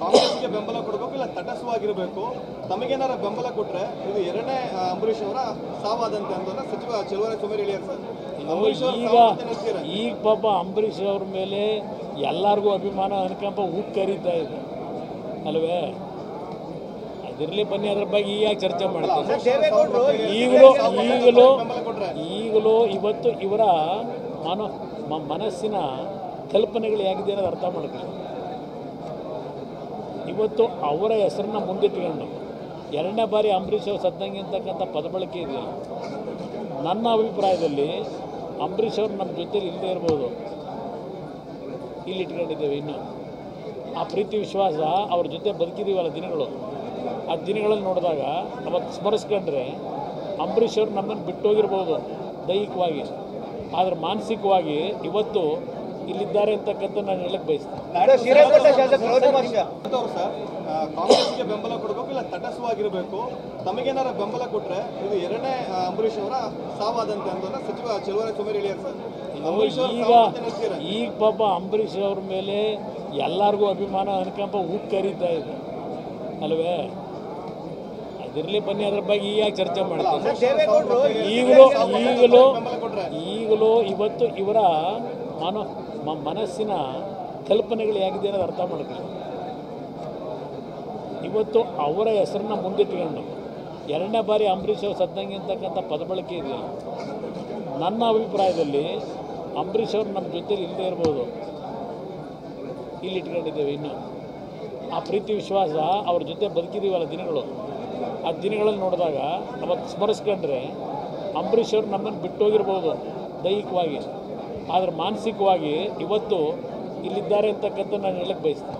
ಕಾಂಗ್ರೆಸ್ಗೆ ಬೆಂಬಲ ಕೊಡಬೇಕು ಇಲ್ಲ ತಟಸ್ಥವಾಗಿರಬೇಕು, ತಮಗೇನಾರ ಬೆಂಬಲ ಕೊಟ್ರೆ ಇದು ಎರಡನೇ ಅಂಬರೀಷ್ ಅವರ ಸಾವಾದಂತೆ ಅಂತ ಸಚಿವ ಚೆಲುವರಾಯ ಹೇಳಿದ್ದಾರೆ ಸರ್. ಈಗ ಪಾಪ ಅಂಬರೀಷ್ ಅವ್ರ ಮೇಲೆ ಎಲ್ಲರಿಗೂ ಅಭಿಮಾನ ಅನುಕಂಪ ಕರೀತಾ ಇದೆ ಅಲ್ವೇ? ಅದಿರಲಿ, ಬನ್ನಿ ಅದ್ರ ಬಗ್ಗೆ ಈಗ ಚರ್ಚೆ ಮಾಡ್ತೀವಿ. ಈಗಲೂ ಇವತ್ತು ಇವರ ಮನಸ್ಸಿನ ಕಲ್ಪನೆಗಳು ಹೇಗಿದೆ ಅನ್ನೋದು ಅರ್ಥ ಮಾಡ್ಕೊಳ್ಳಿ. ಇವತ್ತು ಅವರ ಹೆಸರನ್ನ ಮುಂದಿಟ್ಕೊಂಡು ಎರಡನೇ ಬಾರಿ ಅಂಬರೀಷ್ ಅವ್ರು ಸದ್ದಂಗೆ ಅಂತಕ್ಕಂಥ ಪದಬಳಕೆ ಇದೆಯಲ್ಲ, ನನ್ನ ಅಭಿಪ್ರಾಯದಲ್ಲಿ ಅಂಬರೀಷ್ ಅವರು ನಮ್ಮ ಜೊತೆಲಿ ಇಲ್ಲದೆ ಇರ್ಬೋದು, ಇಲ್ಲಿ ಇಟ್ಕೊಂಡಿದ್ದೇವೆ. ಇನ್ನು ಆ ಪ್ರೀತಿ ವಿಶ್ವಾಸ ಅವ್ರ ಜೊತೆ ಬದುಕಿದ್ದೀವಲ್ಲ ದಿನಗಳು, ಆ ದಿನಗಳಲ್ಲಿ ನೋಡಿದಾಗ ಅವತ್ತು ಸ್ಮರಿಸ್ಕೊಂಡ್ರೆ ಅಂಬರೀಷ್ ಅವರು ನಮ್ಮನ್ನು ಬಿಟ್ಟೋಗಿರ್ಬೋದು ದೈಹಿಕವಾಗಿ, ಆದರೆ ಮಾನಸಿಕವಾಗಿ ಇವತ್ತು ಇಲ್ಲಿದ್ದಾರೆ ಅಂತಕ್ಕಂಥ ನಾನು ಹೇಳಕ್ಕೆ ಬಯಸ್ತೀನಿ. ಕಾಂಗ್ರೆಸ್ಗೆ ಬೆಂಬಲ ಕೊಡಬೇಕು ಇಲ್ಲ ತಟಸ್ಥವಾಗಿರಬೇಕು, ತಮಗೇನಾರ ಬೆಂಬಲ ಕೊಟ್ರೆ ಇದು ಎರಡನೇ ಅಂಬರೀಷ್ ಅವರ ಸಾವಾದಂತೆ ಅಂತ ಸಚಿವ ಚೆಲುವರಾಯ ಹೇಳಿದ್ದಾರೆ ಸರ್. ಈಗ ಪಾಪ ಅಂಬರೀಷ್ ಅವ್ರ ಮೇಲೆ ಎಲ್ಲರಿಗೂ ಅಭಿಮಾನ ಅನುಕಂಪ ಕರೀತಾ ಇದೆ ಅಲ್ವೇ? ಅದಿರಲಿ, ಬನ್ನಿ ಅದ್ರ ಬಗ್ಗೆ ಈಗ ಚರ್ಚೆ ಮಾಡ್ತೀವಿ. ಈಗಲೂ ಇವತ್ತು ಇವರ ಮನಸ್ಸಿನ ಕಲ್ಪನೆಗಳು ಹೇಗಿದೆ ಅನ್ನೋದು ಅರ್ಥ ಮಾಡ್ಕೊಳ್ಳಿ. ಇವತ್ತು ಅವರ ಹೆಸರನ್ನ ಮುಂದಿಟ್ಕೊಂಡು ಎರಡನೇ ಬಾರಿ ಅಂಬರೀಷ್ ಅವ್ರು ಸದ್ದಂಗೆ ಅಂತಕ್ಕಂಥ ಪದಬಳಕೆ ಇದೆಯಲ್ಲ, ನನ್ನ ಅಭಿಪ್ರಾಯದಲ್ಲಿ ಅಂಬರೀಷ್ ಅವರು ನಮ್ಮ ಜೊತೆಲಿ ಇಲ್ಲದೆ ಇರ್ಬೋದು, ಇಲ್ಲಿ ಇಟ್ಕೊಂಡಿದ್ದೇವೆ. ಇನ್ನು ಆ ಪ್ರೀತಿ ವಿಶ್ವಾಸ ಅವ್ರ ಜೊತೆ ಬದುಕಿದ್ದೀವಲ್ಲ ದಿನಗಳು, ಆ ದಿನಗಳಲ್ಲಿ ನೋಡಿದಾಗ ಅವತ್ತು ಸ್ಮರಿಸ್ಕೊಂಡ್ರೆ ಅಂಬರೀಷ್ ಅವರು ನಮ್ಮನ್ನು ಬಿಟ್ಟೋಗಿರ್ಬೋದು ದೈಹಿಕವಾಗಿ, ಆದರೆ ಮಾನಸಿಕವಾಗಿ ಇವತ್ತು ಇಲ್ಲಿದ್ದಾರೆ ಅಂತಕ್ಕಂಥ ನಾನು ಹೇಳಕ್ಕೆ ಬಯಸ್ತೀನಿ.